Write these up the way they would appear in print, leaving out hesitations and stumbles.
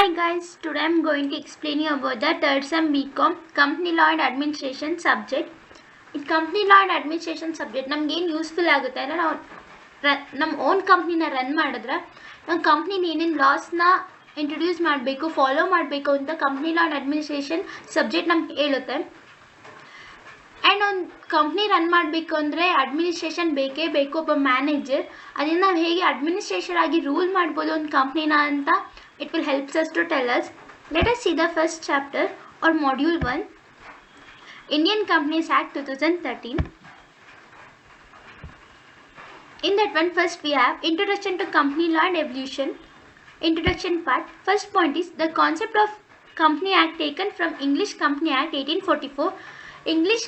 Hi guys, today I am going to explain you about the third sem Bcom Company Law and Administration subject. In Company Law and Administration subject ನಮಗೆ ಏನು useful ಆಗುತ್ತೆ ಅಂದರೆ ನಾವು ನಮ್ಮ own ಕಂಪ್ನಿನ run ಮಾಡಿದ್ರೆ ನಮ್ಮ ಕಂಪ್ನಿನ ಏನೇನು ಲಾಸ್ನ introduce ಮಾಡಬೇಕು ಫಾಲೋ ಮಾಡಬೇಕು ಅಂತ company law and administration subject ನಮ್ಗೆ ಹೇಳುತ್ತೆ. ಆ್ಯಂಡ್ ಒಂದು ಕಂಪ್ನಿ ರನ್ ಮಾಡಬೇಕು ಅಂದರೆ ಅಡ್ಮಿನಿಸ್ಟ್ರೇಷನ್ ಬೇಕೇ ಬೇಕು, ಒಬ್ಬ ಮ್ಯಾನೇಜರ್. ಅದನ್ನು ನಾವು ಹೇಗೆ ಅಡ್ಮಿನಿಸ್ಟ್ರೇಷನ್ ಆಗಿ ರೂಲ್ ಮಾಡ್ಬೋದು ಒಂದು ಕಂಪ್ನಿನ ಅಂತ it will help us to tell us. Let us see the first chapter or module 1, Indian Companies Act 2013. In that one, first we have introduction to company law and evolution. Introduction part. First point is the concept of Company Act taken from English Company Act 1844. English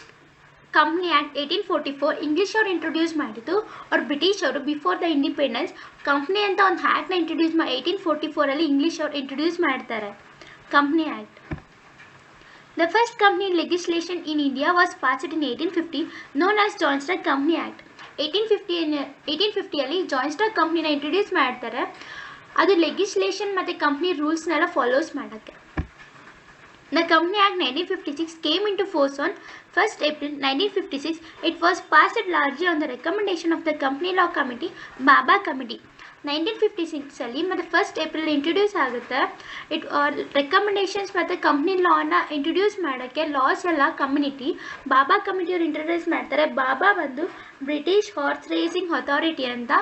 Company Act 1844 English ಅವರು introduce ಮಾಡಿದ್ದು ಅವ್ರು British ಅವರು before the independence company ಅಂತ ಒಂದು ಆ್ಯಕ್ಟ್ನ introduce 1844 English ಅವರು introduce ಮಾಡ್ತಾರೆ company act. The first company legislation in India was passed in 1850 known as joint stock company act. 1850 joint stock ಕಂಪ್ನಿನ ಇಂಟ್ರೊಡ್ಯೂಸ್ ಮಾಡ್ತಾರೆ. ಅದು ಲೆಗಿಸ್ಲೇಷನ್ ಮತ್ತು ಕಂಪ್ನಿ ರೂಲ್ಸ್ನೆಲ್ಲ ಫಾಲೋಸ್ ಮಾಡೋಕ್ಕೆ. The Company Act 1956 came into force on 1st April 1956. It was passed largely on the recommendation of the Company Law Committee, Baba Committee. 1956 ಅಲ್ಲಿ ಮತ್ತು 1st April introduce ಆಗುತ್ತೆ. Recommendations ಮತ್ತು company ಲಾನ introduce ಮಾಡೋಕ್ಕೆ loss ಎಲ್ಲ community ಬಾಬಾ ಕಮಿಟಿಯವರು introduce ಮಾಡ್ತಾರೆ. ಬಾಬಾ ಬಂದು British horse racing authority ಅಂತ.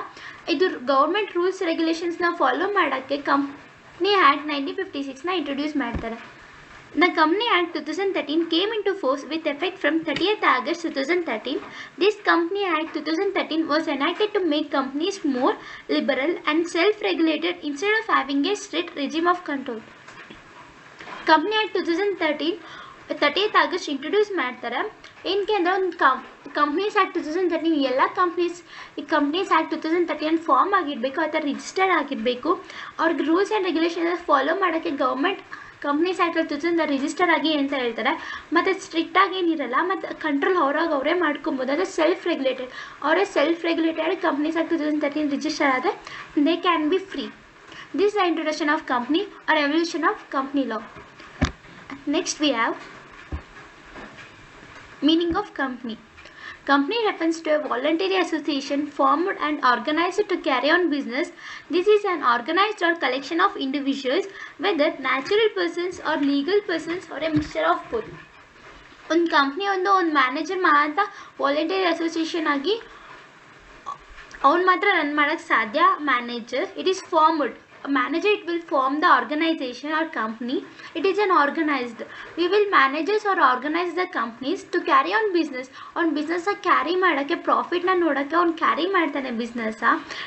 ಇದು ಗೌರ್ಮೆಂಟ್ ರೂಲ್ಸ್ ರೆಗ್ಯುಲೇಷನ್ಸ್ನ ಫಾಲೋ ಮಾಡೋಕ್ಕೆ ಕಂಪ್ನಿ ಆ್ಯಕ್ಟ್ 1956ನ ಇಂಟ್ರೊಡ್ಯೂಸ್ ಮಾಡ್ತಾರೆ. The Company Act 2013 came into force with effect from 30th August 2013. This Company Act 2013 was enacted to make companies more liberal and self-regulated instead of having a strict regime of control. Company Act 2013 30th August introduce ಮಾಡ್ತಾರೆ. ಏನಕ್ಕೆ ಅಂದರೆ ಒಂದು companies act 2013 ಎಲ್ಲ companies act 2013 form ಆಗಿರಬೇಕು, ಆ ಥರ registered ಆಗಿರಬೇಕು. ಅವ್ರಿಗೆ ರೂಲ್ಸ್ ಆ್ಯಂಡ್ ರೆಗ್ಯುಲೇಷನ್ಸ್ ಫಾಲೋ ಮಾಡೋಕ್ಕೆ ಗೌರ್ಮೆಂಟ್ ಕಂಪ್ನೀಸ್ ಆ್ಯಕ್ಟ್ 2000 ರಿಜಿಸ್ಟರ್ ಆಗಿ ಅಂತ ಹೇಳ್ತಾರೆ. ಮತ್ತು ಸ್ಟ್ರಿಕ್ಟಾಗಿ ಏನಿರಲ್ಲ, ಮತ್ತು ಕಂಟ್ರೋಲ್ ಅವರೇ ಮಾಡ್ಕೊಬೋದು. ಅಂದರೆ self regulated companies act 2013 register ಆದರೆ they can be free. This is the introduction of company or evolution of company law. Next we have meaning of company. Company refers to a voluntary association formed and organized to carry on business. This is an organized or collection of individuals, whether natural persons or legal persons or a mixture of both. ಒಂದು company ಒಂದು manager ಮಾತ್ರ voluntary association ಆಗಿ ಅವ್ನು ಮಾತ್ರ run ಮಾಡೋಕ್ಕೆ ಸಾಧ್ಯ. Manager it is formed. Manager, it will form the organization or company. It is an organized. We will managers or organize the companies to carry on business. On business carry ಮಾಡೋಕ್ಕೆ ಪ್ರಾಫಿಟ್ನ ನೋಡೋಕ್ಕೆ ಅವ್ನು carry ಮಾಡ್ತಾನೆ ಬಿಸ್ನೆಸ್ಸ.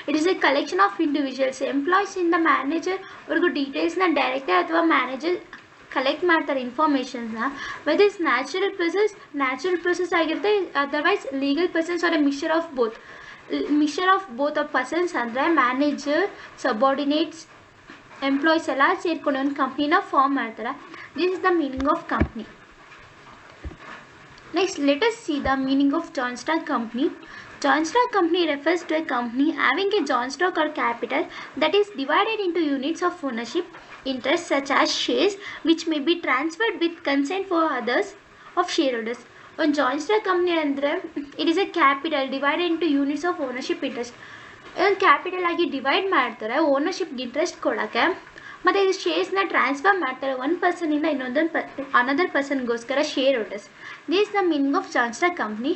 It is a collection of individuals. Employees ಇಂದ manager ಅವ್ರಿಗೂ ಡೀಟೇಲ್ಸ್ನ director ಅಥವಾ manager collect ಮಾಡ್ತಾರೆ ಇನ್ಫಾರ್ಮೇಷನ್ಸ್ನ. ವೆದರ್ ಇಸ್ ನ್ಯಾಚುರಲ್ ಪ್ರೊಸೆಸ್ ಆಗಿರುತ್ತೆ, otherwise legal persons are a mixture of both of persons. ಅಂದರೆ ಮ್ಯಾನೇಜರ್, ಸಬಾರ್ಡಿನೇಟ್ಸ್, ಎಂಪ್ಲಾಯೀಸ್ ಎಲ್ಲ ಸೇರ್ಕೊಂಡು ಒಂದು ಕಂಪ್ನಿನ ಫಾರ್ಮ್ ಮಾಡ್ತಾರೆ. This is the meaning of company. Next let us see the meaning of joint stock company. Joint stock company refers to a company having a joint stock or capital that is divided into units of ownership interest such as shares which may be transferred with consent for others of shareholders. ಒಂದು joint stock company ಅಂದರೆ it is A capital divided into units of ownership interest. ಇದೊಂದು capital ಆಗಿ divide ಮಾಡ್ತಾರೆ ಓನರ್ಶಿಪ್ಗೆ interest ಕೊಡೋಕ್ಕೆ. ಮತ್ತು ಇದು ಶೇರ್ಸ್ನ transfer ಮಾಡ್ತಾರೆ ಒಂದು ಪರ್ಸನಿಂದ ಅನದರ್ ಪರ್ಸನ್ಗೋಸ್ಕರ share holders. This is the meaning of joint stock company.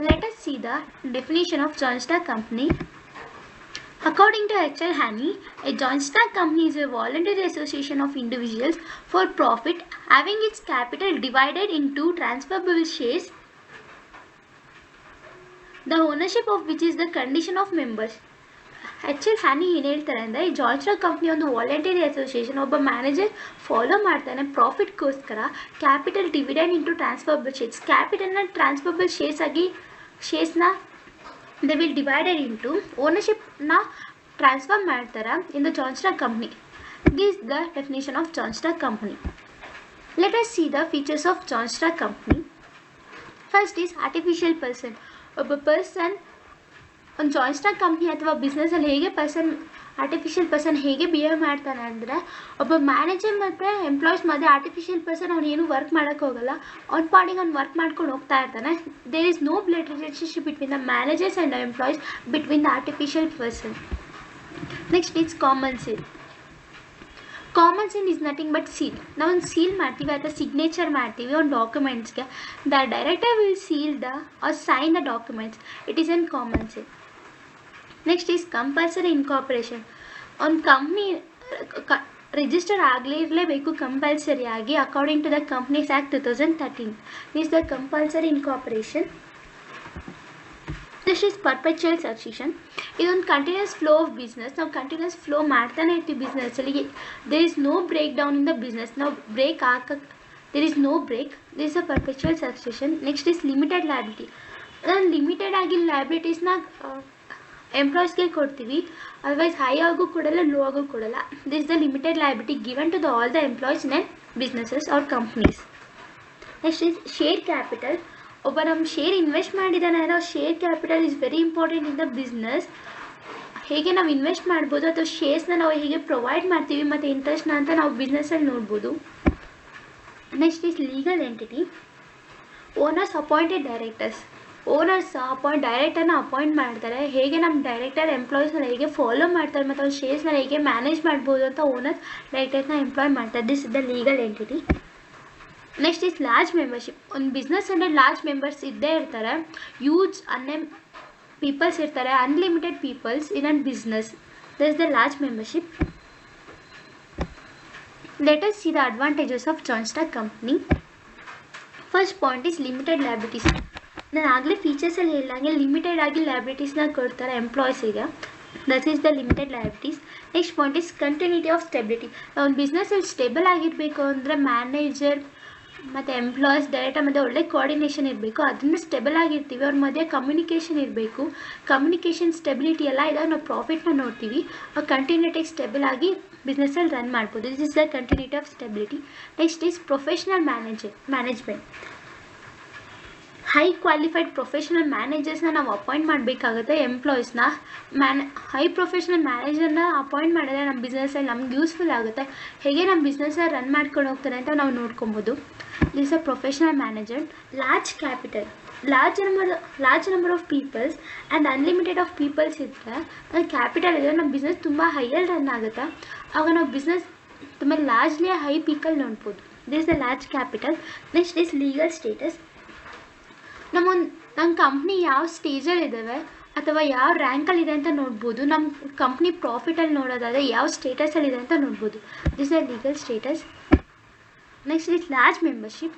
Let us see the definition of joint stock company. According to H.L. Haney, a joint stock company is a voluntary association of individuals for profit having its capital divided into transferable shares, the ownership of which is the condition of members. H.L. Haney ಏನು ಹೇಳ್ತಾರೆ ಅಂದರೆ ಈ joint stock company ಒಂದು voluntary association. ಒಬ್ಬ manager follow ಮಾಡ್ತಾನೆ ಪ್ರಾಫಿಟ್ಗೋಸ್ಕರ. Capital dividend into transferable shares. ಕ್ಯಾಪಿಟಲ್ನ transferable ಶೇರ್ಸ್ನ they will divided into ownershipನ ಟ್ರಾನ್ಸ್ಫರ್ ಮಾಡ್ತಾರೆ in the joint stock company. This is the definition of joint stock company. Let us see the features of joint stock company. First is artificial person. ಒಬ್ಬ person ಒಂದು joint stock company ಅಥವಾ ಬಿಸ್ನೆಸ್ಸಲ್ಲಿ ಹೇಗೆ person artificial person ಹೇಗೆ behave ಮಾಡ್ತಾನೆ ಅಂದರೆ, ಒಬ್ಬ manager ಮತ್ತು employees ಮಧ್ಯೆ ಆರ್ಟಿಫಿಷಿಯಲ್ ಪರ್ಸನ್ ಅವ್ನು ಏನು ವರ್ಕ್ ಮಾಡೋಕ್ಕೆ ಹೋಗಲ್ಲ, ಅವ್ನ ಪಾಡಿಗೆ ಅವ್ನು ವರ್ಕ್ ಮಾಡ್ಕೊಂಡು ಹೋಗ್ತಾ ಇರ್ತಾನೆ. There is no blood relationship between the managers and the employees between the artificial person. Next it's common seal. Common seal is nothing but seal. ನಾವೊಂದು ಸೀಲ್ ಮಾಡ್ತೀವಿ ಅಥವಾ ಸಿಗ್ನೇಚರ್ ಮಾಡ್ತೀವಿ ಒಂದು ಡಾಕ್ಯುಮೆಂಟ್ಸ್ಗೆ. The director will seal the or sign the documents. It is an common seal. Next is compulsory incorporation. ಒಂದು company register ಆಗಲೇಬೇಕು compulsory ಆಗಿ according to the companies act 2013. Is the compulsory incorporation. Next is perpetual succession. ಇದೊಂದು continuous flow of business. ನಾವು continuous flow ಮಾಡ್ತಾನೆ ಇರ್ತೀವಿ ಬಿಸ್ನೆಸ್ಸಲ್ಲಿ. There is no break down in the business. ನಾವು break there is no break. This is a perpetual succession. Next is limited liability. ನಾನು limited ಆಗಿ ಲಯಬಿಲಿಟೀಸ್ನ ಎಂಪ್ಲಾಯೀಸ್ಗೆ ಕೊಡ್ತೀವಿ, ಅದರ್ವೈಸ್ ಹೈ ಆಗು ಕೊಡಲ್ಲ, ಲೋ ಆಗು ಕೊಡಲ್ಲ. This the limited liability given to the all the employees in businesses or companies. Next is share capital. ಒಬ್ಬ ನಮ್ಮ ಶೇರ್ ಇನ್ವೆಸ್ಟ್ ಮಾಡಿದ್ದಾನೆ ಅಂದರೆ share capital is very important in the business. ಹೇಗೆ ನಾವು ಇನ್ವೆಸ್ಟ್ ಮಾಡ್ಬೋದು ಅಥವಾ ಶೇರ್ಸ್ನ ನಾವು ಹೇಗೆ ಪ್ರೊವೈಡ್ ಮಾಡ್ತೀವಿ ಮತ್ತು ಇಂಟ್ರೆಸ್ಟ್ನ ಅಂತ ನಾವು ಬಿಸ್ನೆಸ್ಸಲ್ಲಿ ನೋಡ್ಬೋದು. Next is legal entity. Owners appointed directors. Owners ಡೈರೆಕ್ಟರ್ನ ಅಪಾಯಿಂಟ್ ಮಾಡ್ತಾರೆ. ಹೇಗೆ ನಮ್ಮ ಡೈರೆಕ್ಟರ್ ಎಂಪ್ಲಾಯೀಸ್ನ ಹೇಗೆ ಫಾಲೋ ಮಾಡ್ತಾರೆ ಮತ್ತು ಅವ್ರ ಶೇರ್ಸ್ನ ಹೇಗೆ ಮ್ಯಾನೇಜ್ ಮಾಡ್ಬೋದು ಅಂತ ಓನರ್ಸ್ ಡೈರೆಕ್ಟರ್ನ ಎಂಪ್ಲಾಯ್ ಮಾಡ್ತಾರೆ. This is the legal entity. Next is large membership. ಒಂದು ಬಿಸ್ನೆಸ್ ಅಂದರೆ ಲಾರ್ಜ್ ಮೆಂಬರ್ಸ್ ಇದ್ದೇ ಇರ್ತಾರೆ. ಯೂಜ್ ಪೀಪಲ್ಸ್ ಇರ್ತಾರೆ, unlimited peoples in an business. This is the large membership. Let us see the advantages of joint stock company. First point is limited liabilities. ನಾನು ಆಗಲೇ ಫೀಚರ್ಸಲ್ಲಿ ಹೇಳಿದಂಗೆ limited ಆಗಿ ಲಯಬಿಲಿಟೀಸ್ನ ಕೊಡ್ತಾರೆ ಎಂಪ್ಲಾಯೀಸಿಗೆ. That is the limited liabilities. Next point is continuity of stability. ಒಂದು ಬಿಸ್ನೆಸ್ಸಲ್ಲಿ stable ಆಗಿರಬೇಕು ಅಂದರೆ ಮ್ಯಾನೇಜರ್ ಮತ್ತು ಎಂಪ್ಲಾಯೀಸ್ ಡೈರೆಕ್ಟರ್ ಮತ್ತು ಒಳ್ಳೆ ಕೋಆರ್ಡಿನೇಷನ್ ಇರಬೇಕು. ಅದನ್ನು ಸ್ಟೆಬಲ್ ಆಗಿರ್ತೀವಿ. ಅವ್ರ ಮಧ್ಯೆ ಕಮ್ಯುನಿಕೇಷನ್ ಇರಬೇಕು. ಕಮ್ಯುನಿಕೇಷನ್ ಸ್ಟೆಬಿಲಿಟಿ ಎಲ್ಲ ಇದಾಗ ನಾವು ಪ್ರಾಫಿಟ್ನ ನೋಡ್ತೀವಿ. ಆ ಕಂಟಿನ್ಯೂಟಿಗೆ ಸ್ಟೆಬಲ್ ಆಗಿ ಬಿಸ್ನೆಸ್ಸಲ್ಲಿ ರನ್ ಮಾಡ್ಬೋದು. This is the continuity of stability. Next is professional management. High qualified professional ಮ್ಯಾನೇಜರ್ಸ್ನ ನಾವು ಅಪಾಯಿಂಟ್ ಮಾಡಬೇಕಾಗುತ್ತೆ. ಎಂಪ್ಲಾಯೀಸ್ನ ಹೈ ಪ್ರೊಫೆಷನಲ್ ಮ್ಯಾನೇಜರ್ನ ಅಪಾಯಿಂಟ್ ಮಾಡಿದ್ರೆ ನಮ್ಮ ಬಿಸ್ನೆಸ್ಸಲ್ಲಿ ನಮ್ಗೆ ಯೂಸ್ಫುಲ್ ಆಗುತ್ತೆ. ಹೇಗೆ ನಮ್ಮ ಬಿಸ್ನೆಸ್ನ ರನ್ ಮಾಡ್ಕೊಂಡು ಹೋಗ್ತಾರೆ ಅಂತ ನಾವು ನೋಡ್ಕೊಬೋದು. This a professional manager. Large capital. Large number of peoples and unlimited of peoples ಇದ್ದರೆ ಕ್ಯಾಪಿಟಲ್ ಇದ್ದರೆ ನಮ್ಮ ಬಿಸ್ನೆಸ್ ತುಂಬ ಹೈಯಲ್ಲಿ ರನ್ ಆಗುತ್ತೆ. ಆಗ ನಾವು ಬಿಸ್ನೆಸ್ ತುಂಬ ಲಾರ್ಜ್ಲಿ ಹೈ ಪೀಕಲ್ಲಿ ನೋಡ್ಬೋದು. This the large capital. Next is legal status. ನಮ್ಮ ಕಂಪ್ನಿ ಯಾವ ಸ್ಟೇಜಲ್ಲಿ ಇದ್ದಾವೆ ಅಥವಾ ಯಾವ ರ್ಯಾಂಕಲ್ಲಿದೆ ಅಂತ ನೋಡ್ಬೋದು. ನಮ್ಮ ಕಂಪ್ನಿ ಪ್ರಾಫಿಟಲ್ಲಿ ನೋಡೋದಾದರೆ ಯಾವ ಸ್ಟೇಟಸಲ್ಲಿದೆ ಅಂತ ನೋಡ್ಬೋದು. This are legal status. Next is large membership.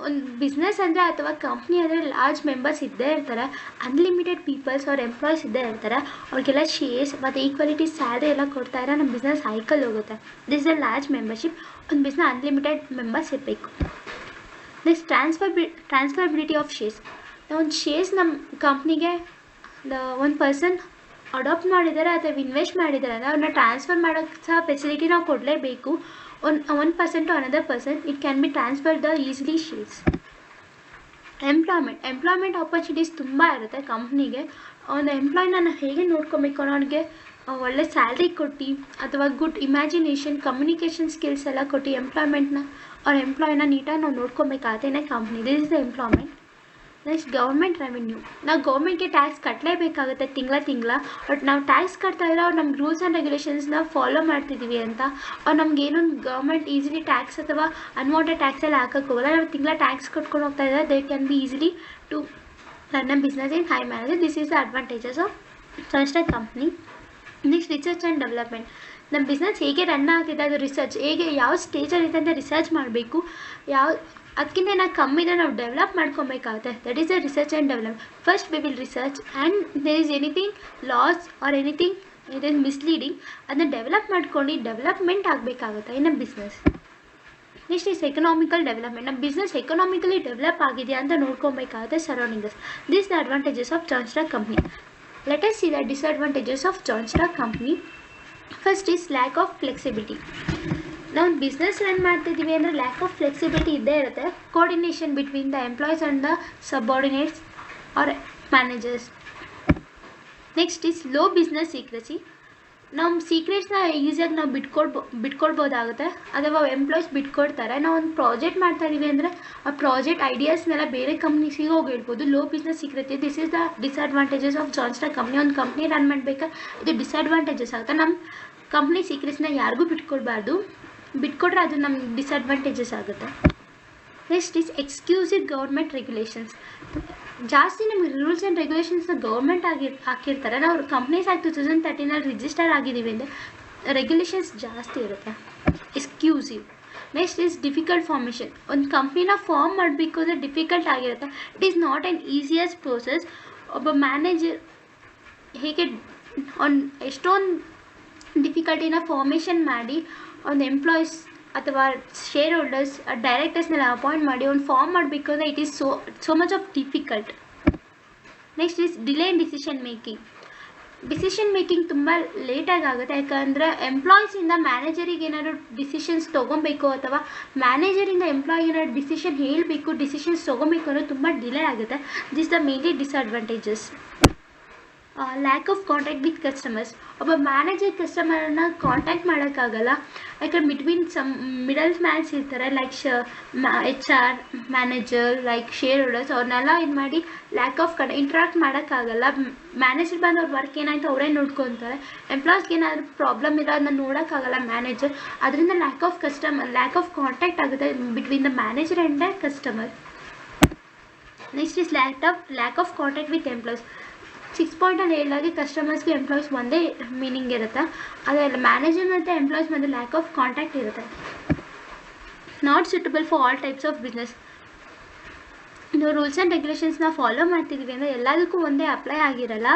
ಒಂದು ಬಿಸ್ನೆಸ್ ಅಂದರೆ ಅಥವಾ ಕಂಪ್ನಿ ಅಂದರೆ ಲಾರ್ಜ್ ಮೆಂಬರ್ಸ್ ಇದ್ದೇ ಇರ್ತಾರೆ. ಅನ್ಲಿಮಿಟೆಡ್ ಪೀಪಲ್ಸ್ ಅವ್ರ ಎಂಪ್ಲಾಯೀಸ್ ಇದ್ದೇ ಇರ್ತಾರೆ. ಅವ್ರಿಗೆಲ್ಲ ಶೇರ್ಸ್ ಮತ್ತು ಈಕ್ವಾಲಿಟಿ ಸ್ಯಾಲ್ರಿ ಎಲ್ಲ ಕೊಡ್ತಾ ಇರೋ ನಮ್ಮ ಬಿಸ್ನೆಸ್ ಹೈಕಲ್ಲಿ ಹೋಗುತ್ತೆ. This is large membership. ಒಂದು ಬಿಸ್ನೆಸ್ ಅನ್ಲಿಮಿಟೆಡ್ ಮೆಂಬರ್ಸ್ ಇರಬೇಕು. Next transferability of shares. ಒಂದು ಶೇರ್ಸ್ ನಮ್ಮ ಕಂಪ್ನಿಗೆ ಒಂದು ಪರ್ಸನ್ ಅಡಾಪ್ಟ್ ಮಾಡಿದ್ದಾರೆ ಅಥವಾ ಇನ್ವೆಸ್ಟ್ ಮಾಡಿದ್ದಾರೆ ಅಂದರೆ ಅವ್ರನ್ನ ಟ್ರಾನ್ಸ್ಫರ್ ಮಾಡೋಕ್ಕೆ ಸಹ ಫೆಸಿಲಿಟಿ ನಾವು ಕೊಡಲೇಬೇಕು. One person to another person it can be transfer the easily shares. Employment opportunities ತುಂಬ ಇರುತ್ತೆ ಕಂಪ್ನಿಗೆ. ಒಂದು ಎಂಪ್ಲಾಯ್ನ ಹೇಗೆ ನೋಡ್ಕೊಬೇಕು ಅನ್ನೋರಿಗೆ ಒಳ್ಳೆ ಸ್ಯಾಲ್ರಿ ಕೊಟ್ಟು ಅಥವಾ ಗುಡ್ ಇಮ್ಯಾಜಿನೇಷನ್ ಕಮ್ಯುನಿಕೇಷನ್ ಸ್ಕಿಲ್ಸ್ ಎಲ್ಲ ಕೊಟ್ಟು ಅವ್ರ ಎಂಪ್ಲಾಯ್ನ ನೀಟಾಗಿ ನಾವು ನೋಡ್ಕೊಬೇಕಾಗುತ್ತೆ company. This is the employment. Next government revenue. ನಾವು ಗೌರ್ಮೆಂಟ್ಗೆ ಟ್ಯಾಕ್ಸ್ ಕಟ್ಟಲೇಬೇಕಾಗುತ್ತೆ ತಿಂಗಳ. ಬಟ್ ನಾವು ಟ್ಯಾಕ್ಸ್ ಕಟ್ತಾ ಇದ್ರೆ ಅವ್ರು ನಮ್ಮ ರೂಲ್ಸ್ ಆ್ಯಂಡ್ ರೆಗ್ಯುಲೇಷನ್ಸ್ನ ಫಾಲೋ ಮಾಡ್ತಿದ್ದೀವಿ ಅಂತ ಅವ್ರು ನಮಗೇನೊಂದು ಗೌರ್ಮೆಂಟ್ ಈಸಿಲಿ ಟ್ಯಾಕ್ಸ್ ಅಥವಾ ಅನ್ವಾಂಟೆಡ್ ಟ್ಯಾಕ್ಸೆಲ್ಲ ಹಾಕೋಕ್ಕೆ ಹೋಗಲ್ಲ. ನಾವು ತಿಂಗಳ ಟ್ಯಾಕ್ಸ್ ಕಟ್ಕೊಂಡು ಹೋಗ್ತಾ ಇದ್ದಾರೆ. They can be easily to run a business in high manager. This is the advantages of joint company. Next research and development. ನಮ್ಮ ಬಿಸ್ನೆಸ್ ಹೇಗೆ ರನ್ ಆಗ್ತಿದೆ ಅದು ರಿಸರ್ಚ್ ಹೇಗೆ ಯಾವ ಸ್ಟೇಜಲ್ಲಿದೆ ಅಂತ ರಿಸರ್ಚ್ ಮಾಡಬೇಕು. ಅದಕ್ಕಿಂತ ಕಮ್ಮಿದ್ರೆ ನಾವು ಡೆವಲಪ್ ಮಾಡ್ಕೊಬೇಕಾಗುತ್ತೆ. That is the research and development. First we will research and there is anything loss or anything it is misleading ಅದನ್ನ ಡೆವಲಪ್ ಮಾಡ್ಕೊಂಡು ಡೆವಲಪ್ಮೆಂಟ್ ಆಗಬೇಕಾಗುತ್ತೆ in business. Next is economical development. ನಮ್ಮ ಬಿಸ್ನೆಸ್ ಎಕನಾಮಿಕಲಿ ಡೆವಲಪ್ ಆಗಿದೆಯಾ ಅಂತ ನೋಡ್ಕೊಬೇಕಾಗುತ್ತೆ surroundings. This the advantages of joint stock company. Let us see the disadvantages of joint stock company. First is lack of flexibility. ನಾವು business run ಮಾಡ್ತಿದ್ದೀವಿ ಅಂದರೆ lack of flexibility ಇದ್ದೇ ಇರುತ್ತೆ. Coordination between the employees and the subordinates or managers. Next is low business secrecy. ನಮ್ಮ ಸೀಕ್ರೆಟ್ಸ್ನ ಈಸಿಯಾಗಿ ನಾವು ಬಿಟ್ಕೊಳ್ಬೋದಾಗುತ್ತೆ, ಅಥವಾ ಎಂಪ್ಲಾಯ್ಸ್ ಬಿಟ್ಕೊಡ್ತಾರೆ. ನಾವು ಒಂದು ಪ್ರಾಜೆಕ್ಟ್ ಮಾಡ್ತಾ ಇದೀವಿ ಅಂದರೆ ಆ ಪ್ರಾಜೆಕ್ಟ್ ಐಡಿಯಾಸ್ನೆಲ್ಲ ಬೇರೆ ಕಂಪ್ನೀಸಿಗೆ ಹೋಗಿ ಹೇಳ್ಬೋದು. Low business secret, this is the disadvantages of joint stock company. ಒಂದು ಕಂಪ್ನಿ ರನ್ ಮಾಡಬೇಕಾದ್ರೆ ಇದು ಡಿಸ್ಅಡ್ವಾಂಟೇಜಸ್ ಆಗುತ್ತೆ. ನಮ್ಮ ಕಂಪ್ನಿ ಸೀಕ್ರೆಟ್ಸ್ನ ಯಾರಿಗೂ ಬಿಟ್ಕೊಡ್ಬಾರ್ದು, ಬಿಟ್ಕೊಟ್ರೆ ಅದು ನಮ್ಗೆ ಡಿಸ್ಅಡ್ವಾಂಟೇಜಸ್ ಆಗುತ್ತೆ. Next is exclusive government regulations. ಜಾಸ್ತಿ ನಮಗೆ ರೂಲ್ಸ್ ಆ್ಯಂಡ್ ರೆಗ್ಯುಲೇಷನ್ಸ್ನ ಗೌರ್ಮೆಂಟ್ ಹಾಕಿರ್ತಾರೆ. ನಾವು ಕಂಪ್ನೀಸ್ ಆಗಿ 2013 ರಿಜಿಸ್ಟರ್ ಆಗಿದ್ದೀವಿ ಅಂದರೆ ರೆಗ್ಯುಲೇಷನ್ಸ್ ಜಾಸ್ತಿ ಇರುತ್ತೆ. Exclusive. Next is difficult formation. ಒಂದು ಕಂಪ್ನಿನ ಫಾರ್ಮ್ ಮಾಡಬೇಕು ಅಂದರೆ ಡಿಫಿಕಲ್ಟ್ ಆಗಿರುತ್ತೆ. It is not an easiest process. ಒಬ್ಬ ಮ್ಯಾನೇಜರ್ ಹೇಗೆ ಎಷ್ಟೊಂದು ಡಿಫಿಕಲ್ಟಿನ ಫಾರ್ಮೇಷನ್ ಮಾಡಿ ಒಂದು ಎಂಪ್ಲಾಯೀಸ್ ಅಥವಾ ಶೇರ್ ಹೋಲ್ಡರ್ಸ್ ಡೈರೆಕ್ಟರ್ಸ್ನೆಲ್ಲ ಅಪಾಯಿಂಟ್ ಮಾಡಿ ಒಂದು ಫಾರ್ಮ್ ಮಾಡಬೇಕು ಅಂದರೆ it is so much of difficult. Next is delay in decision making ತುಂಬ ಲೇಟಾಗಿ ಆಗುತ್ತೆ. ಯಾಕಂದರೆ ಎಂಪ್ಲಾಯೀಸಿಂದ ಮ್ಯಾನೇಜರಿಗೆ ಏನಾದರೂ ಡಿಸಿಷನ್ಸ್ ತೊಗೊಬೇಕು ಅಥವಾ ಮ್ಯಾನೇಜರಿಂದ ಎಂಪ್ಲಾಯಿಗೆ ಏನಾದ್ರು ಡಿಸಿಷನ್ ಹೇಳಬೇಕು, ಡಿಸಿಷನ್ಸ್ ತೊಗೊಬೇಕು ಅನ್ನೋದು ತುಂಬ ಡಿಲೇ ಆಗುತ್ತೆ. This the mainly disadvantages. Lac of contact with customers. ಒಬ್ಬ ಮ್ಯಾನೇಜರ್ ಕಸ್ಟಮರನ್ನ ಕಾಂಟ್ಯಾಕ್ಟ್ ಮಾಡೋಕ್ಕಾಗಲ್ಲ, ಯಾಕಂದ್ರೆ ಬಿಟ್ವೀನ್ ಸಮ್ ಮಿಡಲ್ ಮ್ಯಾನ್ಸ್ ಇರ್ತಾರೆ, like HR manager, like share holders, ಅವ್ರನ್ನೆಲ್ಲ ಇದು ಮಾಡಿ ಲ್ಯಾಕ್ ಆಫ್ ಇಂಟ್ರಾಕ್ಟ್ ಮಾಡೋಕ್ಕಾಗಲ್ಲ. ಮ್ಯಾನೇಜರ್ ಬಂದು ಅವ್ರ ವರ್ಕ್ ಏನಾಯಿತು ಅವರೇ ನೋಡ್ಕೊತಾರೆ. ಎಂಪ್ಲಾಯ್ಸ್ಗೆ ಏನಾದರೂ ಪ್ರಾಬ್ಲಮ್ ಇರೋ ಅದನ್ನ ನೋಡೋಕ್ಕಾಗಲ್ಲ ಮ್ಯಾನೇಜರ್. ಅದರಿಂದ ಲ್ಯಾಕ್ ಆಫ್ ಕಾಂಟ್ಯಾಕ್ಟ್ ಆಗುತ್ತೆ between the manager and the customer. Next is lac of contact with employees. 6 ಪಾಯಿಂಟಲ್ಲಿ ಹೇಳಿದಾಗೆ ಕಸ್ಟಮರ್ಸ್ಗೆ ಎಂಪ್ಲಾಯ್ಸ್ ಒಂದೇ ಮೀನಿಂಗ್ ಇರುತ್ತೆ. ಅದರಲ್ಲಿ ಮ್ಯಾನೇಜರ್ ಮತ್ತು ಎಂಪ್ಲಾಯ್ಸ್ ಮತ್ತು ಲ್ಯಾಕ್ ಆಫ್ ಕಾಂಟ್ಯಾಕ್ಟ್ ಇರುತ್ತೆ. Not suitable for all types of business. ನಾವು ರೂಲ್ಸ್ ಆ್ಯಂಡ್ ರೆಗ್ಯುಲೇಷನ್ಸ್ನ ಫಾಲೋ ಮಾಡ್ತಿದ್ದೀವಿ ಅಂದರೆ ಎಲ್ಲದಕ್ಕೂ ಒಂದೇ ಅಪ್ಲೈ ಆಗಿರಲ್ಲ,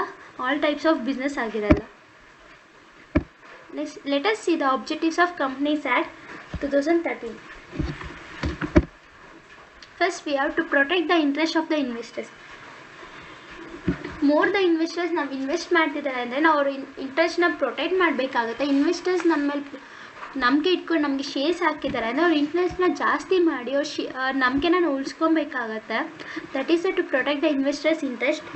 ಆಲ್ ಟೈಪ್ಸ್ ಆಫ್ ಬಿಸ್ನೆಸ್ ಆಗಿರಲ್ಲ. Next let us see the objectives of companies act 2013. First we have to protect the interest of the investors. More the investors ನಾವು invest ಮಾಡ್ತಿದ್ದಾರೆ ಅಂದರೆ ನಾವು ಅವ್ರ ಇಂಟ್ರೆಸ್ಟ್ನ ಪ್ರೊಟೆಕ್ಟ್ ಮಾಡಬೇಕಾಗುತ್ತೆ. ಇನ್ವೆಸ್ಟರ್ಸ್ ನಮ್ಮ ಮೇಲೆ ನಂಬಿಕೆ ಇಟ್ಕೊಂಡು ನಮಗೆ ಶೇರ್ಸ್ ಹಾಕಿದ್ದಾರೆ ಅಂದರೆ ಅವ್ರ ಇಂಟ್ರೆಸ್ಟ್ನ ಜಾಸ್ತಿ ಮಾಡಿ ಅವ್ರ ನಂಬಿಕೆನ ನಾವು ಉಳಿಸ್ಕೊಬೇಕಾಗತ್ತೆ. That is to protect the investors interest.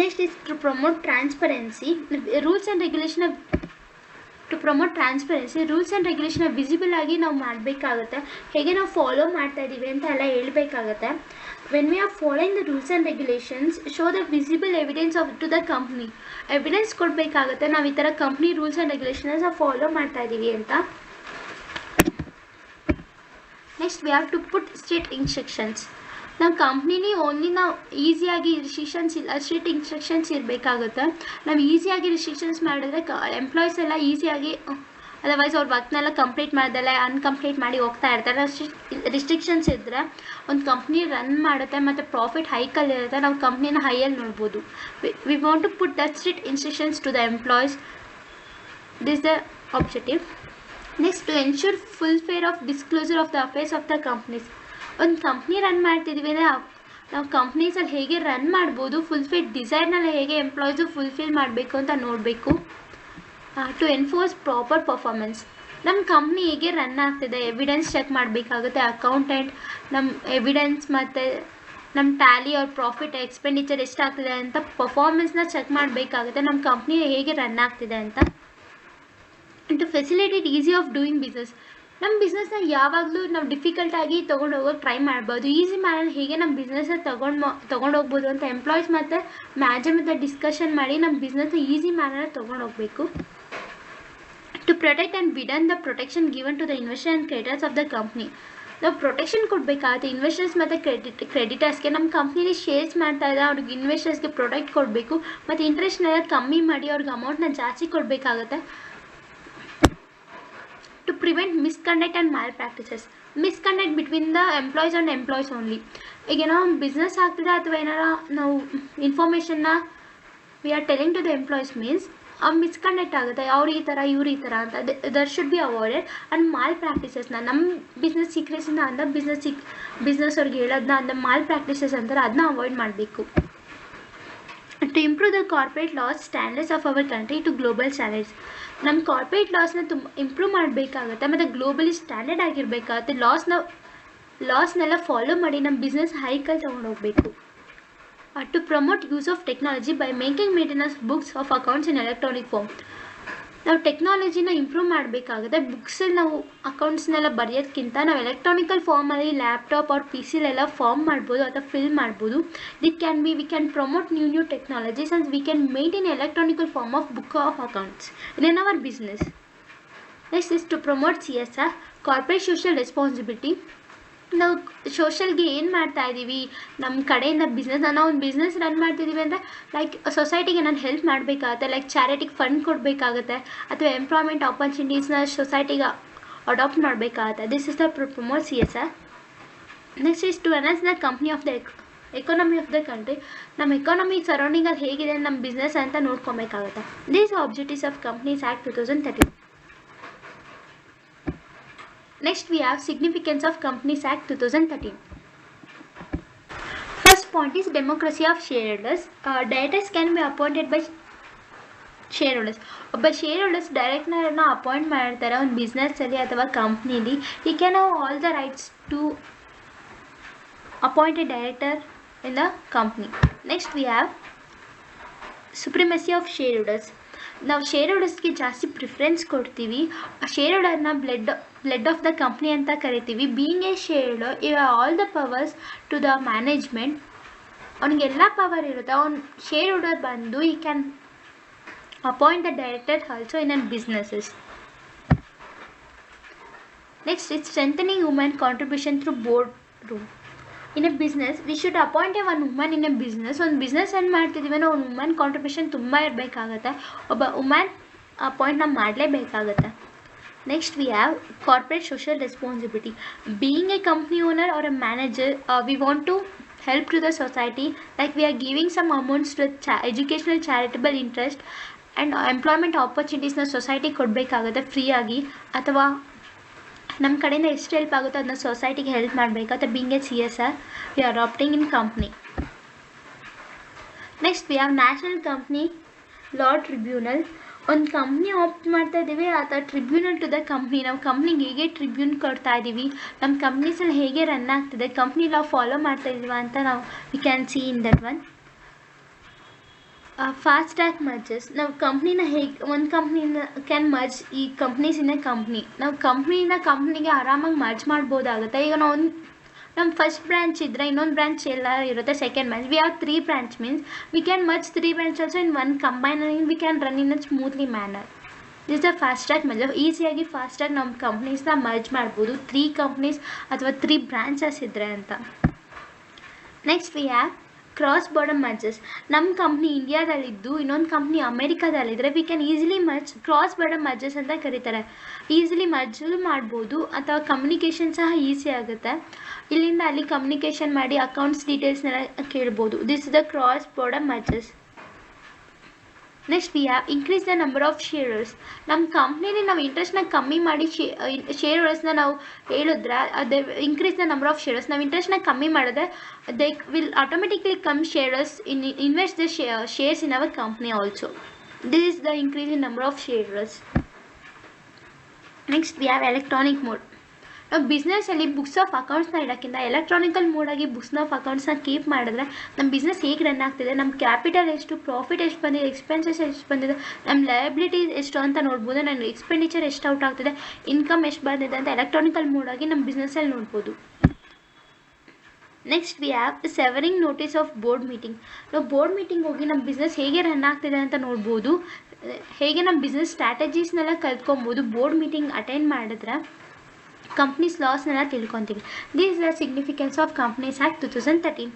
Next is to promote transparency. Rules and regulation rules and regulation visible ಆಗಿ ನಾವು ಮಾಡಬೇಕಾಗುತ್ತೆ. ಹೇಗೆ ನಾವು ಫಾಲೋ ಮಾಡ್ತಾ ಇದ್ದೀವಿ ಅಂತ ಎಲ್ಲ ಹೇಳ್ಬೇಕಾಗತ್ತೆ. When we are following the rules and regulations show the visible evidence to the company. Evidence ಕೊಡಬೇಕಾಗುತ್ತೆ ನಾವು ಈ ಥರ company rules and regulations follow ಮಾಡ್ತಾ ಇದ್ದೀವಿ ಅಂತ. Next we have to put strict instructions. ನಮ್ಮ ಕಂಪ್ನಿಲಿ ಓನ್ಲಿ ನಾವು ಈಸಿಯಾಗಿ ಸ್ಟ್ರಿಕ್ಟ್ ಇನ್ಸ್ಟ್ರಕ್ಷನ್ಸ್ ಇರಬೇಕಾಗುತ್ತೆ. ನಾವು ಈಸಿಯಾಗಿ ರಿಸ್ಟ್ರಿಕ್ಷನ್ಸ್ ಮಾಡಿದ್ರೆ ಎಂಪ್ಲಾಯೀಸ್ ಎಲ್ಲ ಈಸಿಯಾಗಿ, ಅದರ್ವೈಸ್ ಅವ್ರ ವರ್ಕ್ನೆಲ್ಲ ಕಂಪ್ಲೀಟ್ ಮಾಡ್ದಲ್ಲ ಅನ್ಕಂಪ್ಲೀಟ್ ಮಾಡಿ ಹೋಗ್ತಾ ಇರ್ತಾರೆ. ರಿಸ್ಟ್ರಿಕ್ಷನ್ಸ್ ಇದ್ದರೆ ಒಂದು ಕಂಪ್ನಿ ರನ್ ಮಾಡುತ್ತೆ ಮತ್ತು ಪ್ರಾಫಿಟ್ ಹೈಕಲ್ಲಿರುತ್ತೆ, ನಾವು ಕಂಪ್ನಿನ ಹೈಯಲ್ಲಿ ನೋಡ್ಬೋದು. We want to put that strict instructions to the employees. This the objective. Next to ensure full fair of disclosure of the affairs of the companies. ಒಂದು ಕಂಪ್ನಿ ರನ್ ಮಾಡ್ತಿದ್ದೀವಿ ಅಂದರೆ ನಾವು ಕಂಪ್ನೀಸಲ್ಲಿ ಹೇಗೆ ರನ್ ಮಾಡ್ಬೋದು, ಫುಲ್ಫಿಲ್ ಡಿಸೈರ್ನೆಲ್ಲ ಹೇಗೆ ಎಂಪ್ಲಾಯೀಸು ಫುಲ್ಫಿಲ್ ಮಾಡಬೇಕು ಅಂತ ನೋಡಬೇಕು. To enforce proper performance. ನಮ್ಮ ಕಂಪ್ನಿ ಹೇಗೆ ರನ್ ಆಗ್ತಿದೆ ಎವಿಡೆನ್ಸ್ ಚೆಕ್ ಮಾಡಬೇಕಾಗುತ್ತೆ. ಅಕೌಂಟೆಂಟ್ ನಮ್ಮ ಎವಿಡೆನ್ಸ್ ಮತ್ತು ನಮ್ಮ ಟ್ಯಾಲಿ ಅವ್ರ ಪ್ರಾಫಿಟ್ ಎಕ್ಸ್ಪೆಂಡಿಚರ್ ಎಷ್ಟಾಗ್ತಿದೆ ಅಂತ ಪರ್ಫಾರ್ಮೆನ್ಸ್ನ ಚೆಕ್ ಮಾಡಬೇಕಾಗುತ್ತೆ, ನಮ್ಮ ಕಂಪ್ನಿ ಹೇಗೆ ರನ್ ಆಗ್ತಿದೆ ಅಂತ. To facilitate easy of doing business. ನಮ್ಮ ಬಿಸ್ನೆಸ್ನ ಯಾವಾಗಲೂ ನಾವು ಡಿಫಿಕಲ್ಟಾಗಿ ತೊಗೊಂಡು ಹೋಗೋಕೆ ಟ್ರೈ ಮಾಡ್ಬೋದು. ಈಸಿ ಮ್ಯಾನಲ್ಲಿ ಹೇಗೆ ನಮ್ಮ ಬಿಸ್ನೆಸ್ನ ತೊಗೊಂಡು ಹೋಗ್ಬೋದು ಅಂತ ಎಂಪ್ಲಾಯೀಸ್ ಮತ್ತು ಮ್ಯಾನೇಜರ್ ಮತ್ತು ಡಿಸ್ಕಷನ್ ಮಾಡಿ ನಮ್ಮ ಬಿಸ್ನೆಸ್ನ ಈಸಿ ಮ್ಯಾನಲ್ಲಿ ತೊಗೊಂಡು ಹೋಗಬೇಕು. To protect and widen the protection given to the investor and creditors of the company. ನಾವು ಪ್ರೊಟೆಕ್ಷನ್ ಕೊಡಬೇಕಾಗುತ್ತೆ ಇನ್ವೆಸ್ಟರ್ಸ್ ಮತ್ತು ಕ್ರೆಡಿಟರ್ಸ್ಗೆ. ನಮ್ಮ ಕಂಪ್ನಿಲಿ ಶೇರ್ಸ್ ಮಾಡ್ತಾ ಇದ್ದರೆ ಅವ್ರಿಗೆ ಇನ್ವೆಸ್ಟರ್ಸ್ಗೆ ಪ್ರೊಟೆಕ್ಟ್ ಕೊಡಬೇಕು ಮತ್ತು ಇಂಟ್ರೆಸ್ಟ್ನೆಲ್ಲ ಕಮ್ಮಿ ಮಾಡಿ ಅವ್ರಿಗೆ ಅಮೌಂಟ್ನ ಜಾಸ್ತಿ ಕೊಡಬೇಕಾಗುತ್ತೆ. To prevent misconduct and malpractices. Misconduct between the employees and employees only. ಈಗ ಏನೋ ಬಿಸ್ನೆಸ್ ಆಗ್ತಿದೆ ಅಥವಾ ಏನಾರ ನಾವು ಇನ್ಫಾರ್ಮೇಷನ್ನ we are telling to the employees means misconduct ಆಗುತ್ತೆ, ಅವ್ರು ಈ ಥರ ಇವ್ರು ಈ ಥರ ಅಂತ. That should be avoided. And ಮಾಲ್ ಪ್ರಾಕ್ಟೀಸಸ್ನ ನಮ್ಮ ಬಿಸ್ನೆಸ್ ಸೀಕ್ರೆಟ್ಸಿಂದ ಅಂದ ಬಿಸ್ನೆಸ್ ಅವ್ರಿಗೆ ಹೇಳೋದನ್ನ ಅಂದ ಮಾಲ್ ಪ್ರಾಕ್ಟೀಸಸ್ ಅಂತಾರೆ, ಅದನ್ನ ಅವಾಯ್ಡ್ ಮಾಡಬೇಕು. To improve the corporate laws standards of our country to global standards. ನಮ್ಮ ಕಾರ್ಪೊರೇಟ್ ಲಾಸ್ನ ಇಂಪ್ರೂವ್ ಮಾಡಬೇಕಾಗುತ್ತೆ ಮತ್ತು ಗ್ಲೋಬಲಿ ಸ್ಟ್ಯಾಂಡರ್ಡ್ ಆಗಿರಬೇಕಾಗುತ್ತೆ. ಲಾಸ್ನೆಲ್ಲ ಫಾಲೋ ಮಾಡಿ ನಮ್ಮ ಬಿಸ್ನೆಸ್ ಹೈಕಲ್ಲಿ ತೊಗೊಂಡು ಹೋಗಬೇಕು. To promote use of technology by making maintenance books of accounts in electronic form. ನಾವು ಟೆಕ್ನಾಲಜಿನ ಇಂಪ್ರೂವ್ ಮಾಡಬೇಕಾಗುತ್ತೆ. ಬುಕ್ಸಲ್ಲಿ ನಾವು ಅಕೌಂಟ್ಸ್ನೆಲ್ಲ ಬರೆಯೋದಕ್ಕಿಂತ ನಾವು ಎಲೆಕ್ಟ್ರಾನಿಕಲ್ ಫಾರ್ಮಲ್ಲಿ ಲ್ಯಾಪ್ಟಾಪ್ ಆರ್ ಪಿ ಸಿಲೆಲ್ಲ ಫಾರ್ಮ್ ಮಾಡ್ಬೋದು ಅಥವಾ ಫಿಲ್ ಮಾಡ್ಬೋದು. We can promote new technologies and we can maintain electronical form of book of accounts in our business. Next is to promote CSR, corporate social responsibility. ನಾವು ಸೋಷಲ್ಗೆ ಏನು ಮಾಡ್ತಾ ಇದ್ದೀವಿ, ನಮ್ಮ ಕಡೆಯಿಂದ ನಾವು ಒಂದು ಬಿಸ್ನೆಸ್ ರನ್ ಮಾಡ್ತಿದ್ದೀವಿ ಅಂದರೆ ಲೈಕ್ ಸೊಸೈಟಿಗೆ ನಾನು ಹೆಲ್ಪ್ ಮಾಡಬೇಕಾಗತ್ತೆ, ಲೈಕ್ ಚಾರಿಟಿಗೆ ಫಂಡ್ ಕೊಡಬೇಕಾಗತ್ತೆ ಅಥವಾ ಎಂಪ್ಲಾಯ್ಮೆಂಟ್ ಆಪರ್ಚುನಿಟೀಸ್ನ ಸೊಸೈಟಿಗೆ ಅಡಾಪ್ಟ್ ಮಾಡಬೇಕಾಗತ್ತೆ. This is the promote CSR. Next is to enhance the company of the economy of the country. ನಮ್ಮ ಎಕಾನಮಿ ಸರೌಂಡಿಂಗ್ ಅದು ಹೇಗಿದೆ ನಮ್ಮ ಬಿಸ್ನೆಸ್ ಅಂತ ನೋಡ್ಕೊಬೇಕಾಗುತ್ತೆ. These objectives of companies act 2013. Next we have significance of Companies Act 2013. First point is democracy of shareholders. Directors can be appointed by shareholders. ಒಬ್ಬ shareholders ಡೈರೆಕ್ಟರ್ನ appoint ಮಾಡ್ತಾರೆ ಒಂದು ಬಿಸ್ನೆಸ್ಸಲ್ಲಿ ಅಥವಾ ಕಂಪ್ನಿಲಿ. he can have all the rights to appoint a director in the company. Next we have supremacy of shareholders. ನಾವು share ಹೋಲ್ಡರ್ಸ್ಗೆ ಜಾಸ್ತಿ preference ಕೊಡ್ತೀವಿ. ಆ share ಹೋಲ್ಡರ್ನ blood of the company ಅಂತ ಕರಿತೀವಿ. Being a share holder you have all the powers to the management. ಅವನಿಗೆಲ್ಲ power ಇರುತ್ತೆ. ಅವ್ನು ಶೇರ್ ಹೋಲ್ಡರ್ ಬಂದು ಈ can appoint the director also in an businesses. Next it's strengthening women contribution through board room. In a business we should appoint a one woman in a business. ಒಂದು business ಏನು ಮಾಡ್ತಿದ್ದೀವಿ ಅಂದರೆ ಒಂದು woman contribution ತುಂಬ ಇರಬೇಕಾಗತ್ತೆ. ಒಬ್ಬ woman appoint ನಾವು ಮಾಡಲೇಬೇಕಾಗತ್ತೆ. Next we have corporate social responsibility. Being a company owner or a manager we want to help to the society, like we are giving some amounts to educational charitable interest and employment ಆಪರ್ಚುನಿಟೀಸ್ನ ಸೊಸೈಟಿಗೆ ಕೊಡಬೇಕಾಗುತ್ತೆ ಫ್ರೀಯಾಗಿ, ಅಥವಾ ನಮ್ಮ ಕಡೆಯಿಂದ ಎಷ್ಟು help ಆಗುತ್ತೋ ಅದನ್ನ ಸೊಸೈಟಿಗೆ ಹೆಲ್ಪ್ ಮಾಡಬೇಕು. ಅಥವಾ being A CSR we are adapting in company. Next we have national company law tribunal. ಒಂದು ಕಂಪ್ನಿ ಆಪ್ಟ್ ಮಾಡ್ತಾ ಇದ್ದೀವಿ ಅಥವಾ ಟ್ರಿಬ್ಯುನಲ್ ಟು ದ ಕಂಪ್ನಿ. ನಾವು ಕಂಪ್ನಿಗೆ ಹೇಗೆ ಟ್ರಿಬ್ಯೂನ್ ಕೊಡ್ತಾ ಇದ್ದೀವಿ, ನಮ್ಮ ಕಂಪ್ನೀಸಲ್ಲಿ ಹೇಗೆ ರನ್ ಆಗ್ತಿದೆ, ಕಂಪ್ನಿ ಲಾ ಫಾಲೋ ಮಾಡ್ತಾ ಇದ್ದೀವ ಅಂತ ನಾವು we can see in that one. Fast track merges. ನಾವು ಕಂಪ್ನಿನ ಹೇಗೆ ಒಂದು ಕಂಪ್ನಿನ ಕ್ಯಾನ್ ಮರ್ಜ್ ಈ ಕಂಪ್ನೀಸ್ ಇನ್ ಎ ಕಂಪ್ನಿ. ನಾವು ಕಂಪ್ನಿಗೆ ಆರಾಮಾಗಿ ಮರ್ಜ್ ಮಾಡ್ಬೋದಾಗುತ್ತೆ. ಈಗ ನಾವು ನಮ್ಮ ಫಸ್ಟ್ ಬ್ರಾಂಚ್ ಇದ್ದರೆ ಇನ್ನೊಂದು ಬ್ರಾಂಚ್ ಎಲ್ಲ ಇರುತ್ತೆ, second branch. We have 3 branch means we can merge 3 branch also in one combine and we can run in a smoothly manner. This the fast track merge. ಈಸಿಯಾಗಿ ಫಾಸ್ಟಾಗಿ ನಮ್ಮ ಕಂಪ್ನೀಸ್ನ ಮರ್ಜ್ ಮಾಡ್ಬೋದು 3 companies ಅಥವಾ 3 branches ಇದ್ದರೆ ಅಂತ. Next we have cross border mergers. ನಮ್ಮ company ಇಂಡಿಯಾದಲ್ಲಿದ್ದು ಇನ್ನೊಂದು ಕಂಪ್ನಿ ಅಮೇರಿಕಾದಲ್ಲಿದ್ದರೆ we can easily merge. Cross border mergers ಅಂತ ಕರೀತಾರೆ. ಈಸಿಲಿ ಮರ್ಜ್ ಮಾಡ್ಬೋದು ಅಥವಾ ಕಮ್ಯುನಿಕೇಷನ್ ಸಹ ಈಸಿ ಆಗುತ್ತೆ. ಇಲ್ಲಿಂದ ಅಲ್ಲಿ ಕಮ್ಯುನಿಕೇಷನ್ ಮಾಡಿ ಅಕೌಂಟ್ಸ್ ಡೀಟೇಲ್ಸ್ನೆಲ್ಲ ಕೇಳ್ಬೋದು. This is the cross border merges. Next we have increase the number of shares. ನಮ್ಮ ಕಂಪ್ನಿಲಿ ನಾವು ಇಂಟ್ರೆಸ್ಟ್ನ ಕಮ್ಮಿ ಮಾಡಿ ಶೇರ್ ಹೋಲ್ಡರ್ಸ್ನ ನಾವು ಹೇಳಿದ್ರೆ ಅದೇ increase the number of shares. ನಾವು ಇಂಟ್ರೆಸ್ಟ್ನ ಕಮ್ಮಿ ಮಾಡಿದ್ರೆ they will automatically come shares invest the shares in our company also. This is the increase in number of shares. Next we have electronic mode. ನಾವು ಬಿಸ್ನೆಸ್ಸಲ್ಲಿ books of ಅಕೌಂಟ್ಸ್ನ ಇಡೋಕ್ಕಿಂತ electronical ಮೋಡಾಗಿ books of ಅಕೌಂಟ್ಸ್ನ ಕೀಪ್ ಮಾಡಿದ್ರೆ ನಮ್ಮ business ಹೇಗೆ run ಆಗ್ತಿದೆ, ನಮ್ಮ ಕ್ಯಾಪಿಟಲ್ ಎಷ್ಟು, ಪ್ರಾಫಿಟ್ ಎಷ್ಟು ಬಂದಿದೆ, ಎಕ್ಸ್ಪೆನ್ಸಸ್ ಎಷ್ಟು ಬಂದಿದೆ, ನಮ್ಮ ಲಯಬಿಲಿಟೀಸ್ ಎಷ್ಟು ಅಂತ ನೋಡ್ಬೋದು. ನನ್ನ ಎಕ್ಸ್ಪೆಂಡಿಚರ್ ಎಷ್ಟು ಔಟ್ ಆಗ್ತಿದೆ, ಇನ್ಕಮ್ ಎಷ್ಟು ಬಂದಿದೆ ಅಂತ ಎಲೆಕ್ಟ್ರಾನಿಕಲ್ ಮೋಡಾಗಿ ನಮ್ಮ ಬಿಸ್ನೆಸ್ಸಲ್ಲಿ ನೋಡ್ಬೋದು. Next we have severing notice of board meeting. ನಾವು ಬೋರ್ಡ್ ಮೀಟಿಂಗ್ ಹೋಗಿ ನಮ್ಮ ಬಿಸ್ನೆಸ್ ಹೇಗೆ ರನ್ ಆಗ್ತಿದೆ ಅಂತ ನೋಡ್ಬೋದು, ಹೇಗೆ ನಮ್ಮ ಬಿಸ್ನೆಸ್ ಸ್ಟ್ರಾಟಜೀಸ್ನೆಲ್ಲ ಕಲ್ತ್ಕೊಬೋದು. ಬೋರ್ಡ್ ಮೀಟಿಂಗ್ ಅಟೆಂಡ್ ಮಾಡಿದ್ರೆ ಕಂಪ್ನೀಸ್ ಲಾಸ್ನೆಲ್ಲ ತಿಳ್ಕೊತೀವಿ. This is the significance of companies act 2013.